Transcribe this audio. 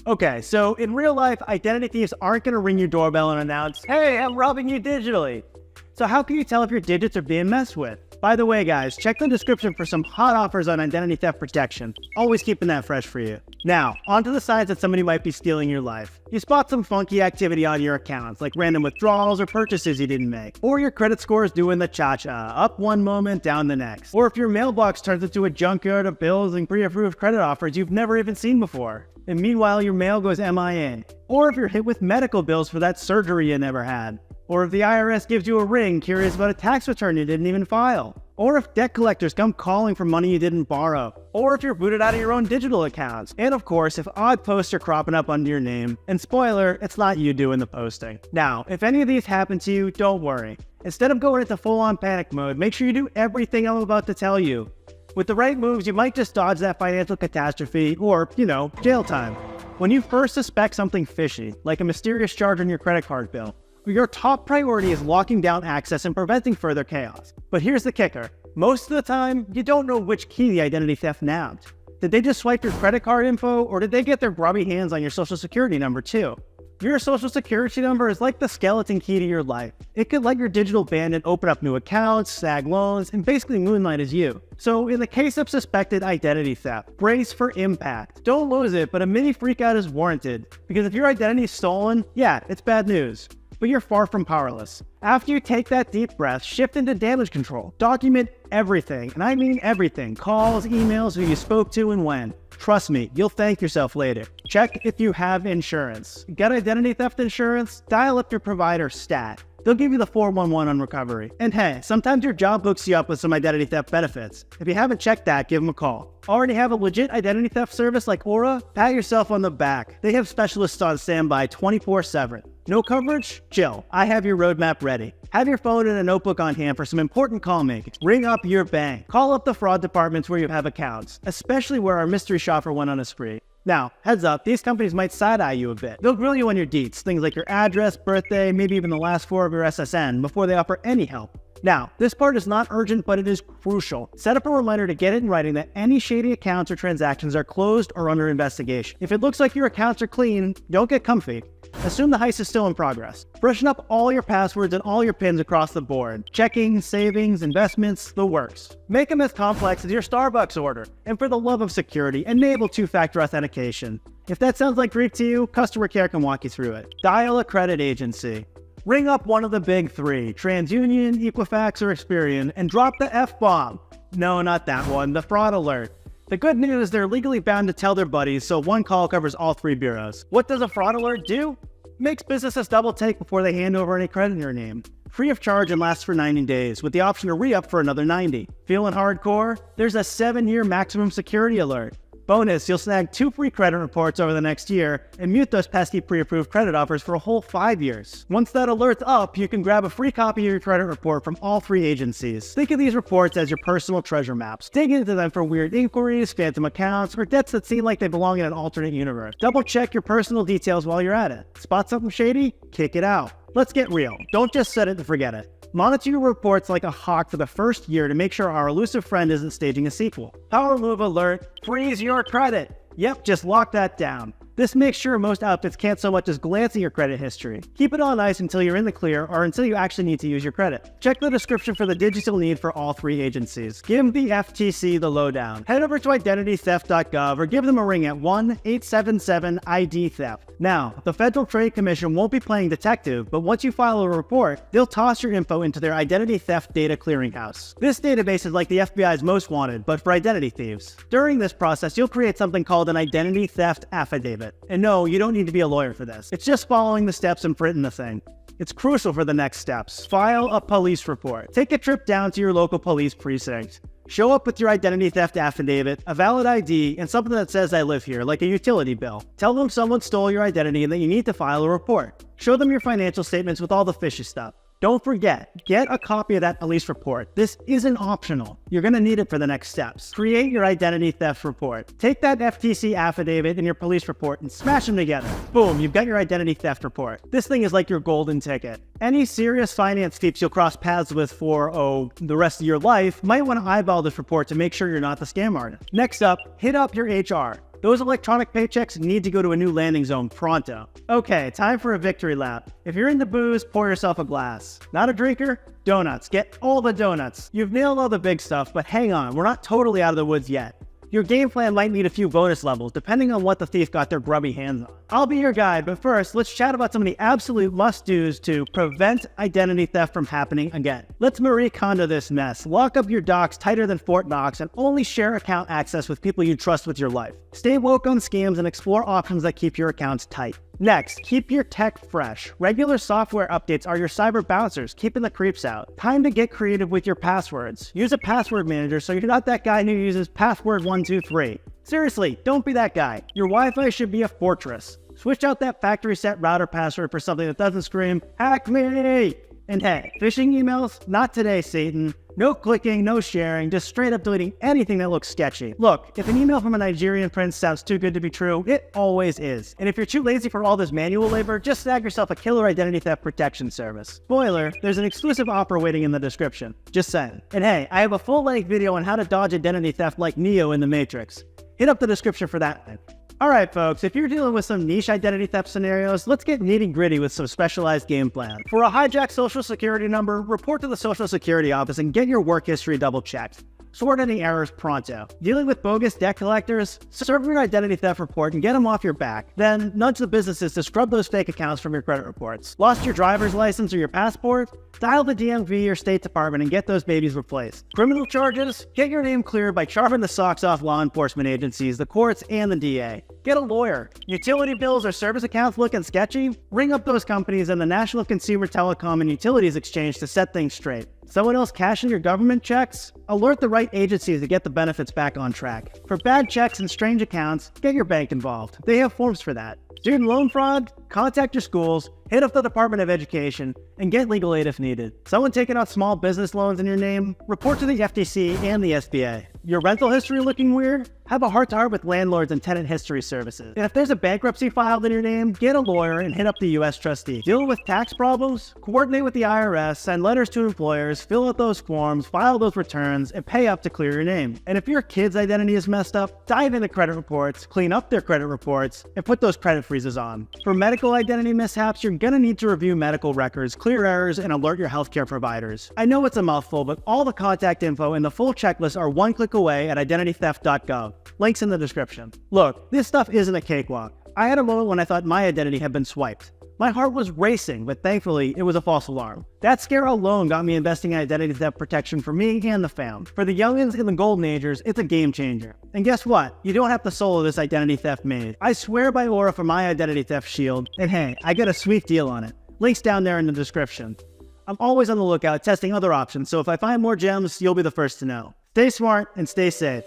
Okay, so in real life, identity thieves aren't going to ring your doorbell and announce, "Hey, I'm robbing you digitally." So how can you tell if your digits are being messed with? By the way, guys, check the description for some hot offers on identity theft protection. Always keeping that fresh for you. Now, onto the signs that somebody might be stealing your life. You spot some funky activity on your accounts, like random withdrawals or purchases you didn't make. Or your credit score is doing the cha-cha, up one moment, down the next. Or if your mailbox turns into a junkyard of bills and pre-approved credit offers you've never even seen before. And meanwhile, your mail goes MIA. Or if you're hit with medical bills for that surgery you never had. Or if the IRS gives you a ring curious about a tax return you didn't even file. Or if debt collectors come calling for money you didn't borrow. Or if you're booted out of your own digital accounts. And of course, if odd posts are cropping up under your name. And spoiler, it's not you doing the posting. Now, if any of these happen to you, don't worry. Instead of going into full-on panic mode, make sure you do everything I'm about to tell you. With the right moves, you might just dodge that financial catastrophe or, jail time. When you first suspect something fishy, like a mysterious charge on your credit card bill, your top priority is locking down access and preventing further chaos. But here's the kicker. Most of the time, you don't know which key the identity theft nabbed. Did they just swipe your credit card info, or did they get their grubby hands on your social security number too? Your social security number is like the skeleton key to your life. It could let your digital bandit open up new accounts, snag loans, and basically moonlight as you. So in the case of suspected identity theft, brace for impact. Don't lose it, but a mini freakout is warranted. Because if your identity is stolen, yeah, it's bad news. But you're far from powerless. After you take that deep breath, shift into damage control. Document everything, and I mean everything. Calls, emails, who you spoke to and when. Trust me, you'll thank yourself later. Check if you have insurance. Get identity theft insurance? Dial up your provider's stat. They'll give you the 411 on recovery. And hey, sometimes your job hooks you up with some identity theft benefits. If you haven't checked that, give them a call. Already have a legit identity theft service like Aura? Pat yourself on the back. They have specialists on standby 24/7. No coverage? Chill. I have your roadmap ready. Have your phone and a notebook on hand for some important call making. Ring up your bank. Call up the fraud departments where you have accounts, especially where our mystery shopper went on a spree. Now, heads up, these companies might side-eye you a bit. They'll grill you on your deets, things like your address, birthday, maybe even the last 4 of your SSN, before they offer any help. Now, this part is not urgent, but it is crucial. Set up a reminder to get it in writing that any shady accounts or transactions are closed or under investigation. If it looks like your accounts are clean, don't get comfy. Assume the heist is still in progress. Freshen up all your passwords and all your PINs across the board. Checking, savings, investments, the works. Make them as complex as your Starbucks order. And for the love of security, enable 2-factor authentication. If that sounds like Greek to you, customer care can walk you through it. Dial a credit agency. Ring up one of the big 3, TransUnion, Equifax, or Experian, and drop the F-bomb. No, not that one, the fraud alert. The good news is they're legally bound to tell their buddies, so one call covers all 3 bureaus. What does a fraud alert do? Makes businesses double take before they hand over any credit in your name. Free of charge and lasts for 90 days, with the option to re-up for another 90. Feeling hardcore? There's a 7-year maximum security alert. Bonus, you'll snag 2 free credit reports over the next year and mute those pesky pre-approved credit offers for a whole 5 years. Once that alert's up, you can grab a free copy of your credit report from all 3 agencies. Think of these reports as your personal treasure maps. Dig into them for weird inquiries, phantom accounts, or debts that seem like they belong in an alternate universe. Double check your personal details while you're at it. Spot something shady? Kick it out. Let's get real. Don't just set it and forget it. Monitor your reports like a hawk for the first year to make sure our elusive friend isn't staging a sequel. Power move alert, freeze your credit. Yep, just lock that down. This makes sure most outfits can't so much as glance at your credit history. Keep it on ice until you're in the clear or until you actually need to use your credit. Check the description for the digits you'll need for all 3 agencies. Give the FTC the lowdown. Head over to identitytheft.gov or give them a ring at 1-877-ID-THEFT. Now, the Federal Trade Commission won't be playing detective, but once you file a report, they'll toss your info into their identity theft data clearinghouse. This database is like the FBI's most wanted, but for identity thieves. During this process, you'll create something called an identity theft affidavit. And no, you don't need to be a lawyer for this. It's just following the steps and printing the thing. It's crucial for the next steps. File a police report. Take a trip down to your local police precinct. Show up with your identity theft affidavit, a valid ID, and something that says I live here, like a utility bill. Tell them someone stole your identity and that you need to file a report. Show them your financial statements with all the fishy stuff. Don't forget, get a copy of that police report. This isn't optional. You're going to need it for the next steps. Create your identity theft report. Take that FTC affidavit and your police report and smash them together. Boom, you've got your identity theft report. This thing is like your golden ticket. Any serious finance thieves you'll cross paths with for, the rest of your life might want to eyeball this report to make sure you're not the scam artist. Next up, hit up your HR. Those electronic paychecks need to go to a new landing zone pronto. Okay, time for a victory lap. If you're into booze, pour yourself a glass. Not a drinker? Donuts. Get all the donuts. You've nailed all the big stuff, but hang on, we're not totally out of the woods yet. Your game plan might need a few bonus levels, depending on what the thief got their grubby hands on. I'll be your guide, but first, let's chat about some of the absolute must-dos to prevent identity theft from happening again. Let's Marie Kondo this mess. Lock up your docs tighter than Fort Knox and only share account access with people you trust with your life. Stay woke on scams and explore options that keep your accounts tight. Next, keep your tech fresh. Regular software updates are your cyber bouncers, keeping the creeps out. Time to get creative with your passwords. Use a password manager so you're not that guy who uses password 123. Seriously, don't be that guy. Your Wi-Fi should be a fortress. Switch out that factory set router password for something that doesn't scream, "Hack me!" And hey, phishing emails? Not today, Satan. No clicking, no sharing, just straight up deleting anything that looks sketchy. Look, if an email from a Nigerian prince sounds too good to be true, it always is. And if you're too lazy for all this manual labor, just snag yourself a killer identity theft protection service. Spoiler, there's an exclusive offer waiting in the description. Just saying. And hey, I have a full-length video on how to dodge identity theft like Neo in the Matrix. Hit up the description for that one. Alright folks, if you're dealing with some niche identity theft scenarios, let's get nitty-gritty with some specialized game plan. For a hijacked social security number, report to the Social Security office and get your work history double-checked. Sort any errors pronto. Dealing with bogus debt collectors? Serve your identity theft report and get them off your back. Then nudge the businesses to scrub those fake accounts from your credit reports. Lost your driver's license or your passport? Dial the DMV or State Department and get those babies replaced. Criminal charges? Get your name cleared by charming the socks off law enforcement agencies, the courts, and the DA. Get a lawyer. Utility bills or service accounts looking sketchy? Ring up those companies and the National Consumer Telecom and Utilities Exchange to set things straight. Someone else cashing your government checks? Alert the right agencies to get the benefits back on track. For bad checks and strange accounts, get your bank involved. They have forms for that. Student loan fraud? Contact your schools, hit up the Department of Education, and get legal aid if needed. Someone taking out small business loans in your name? Report to the FTC and the SBA. Your rental history looking weird? Have a heart-to-heart with landlords and tenant history services. And if there's a bankruptcy filed in your name, get a lawyer and hit up the U.S. trustee. Dealing with tax problems? Coordinate with the IRS, send letters to employers, fill out those forms, file those returns, and pay up to clear your name. And if your kid's identity is messed up, dive into credit reports, clean up their credit reports, and put those credit freezes on. For medical identity mishaps, you're gonna need to review medical records, clear errors, and alert your healthcare providers. I know it's a mouthful, but all the contact info and the full checklist are one click away at identitytheft.gov. Links in the description. Look, this stuff isn't a cakewalk. I had a moment when I thought my identity had been swiped. My heart was racing, but thankfully, it was a false alarm. That scare alone got me investing in identity theft protection for me and the fam. For the youngins and the golden agers, it's a game changer. And guess what? You don't have to solo this identity theft maze. I swear by Aura for my identity theft shield, and hey, I got a sweet deal on it. Links down there in the description. I'm always on the lookout testing other options, so if I find more gems, you'll be the first to know. Stay smart and stay safe.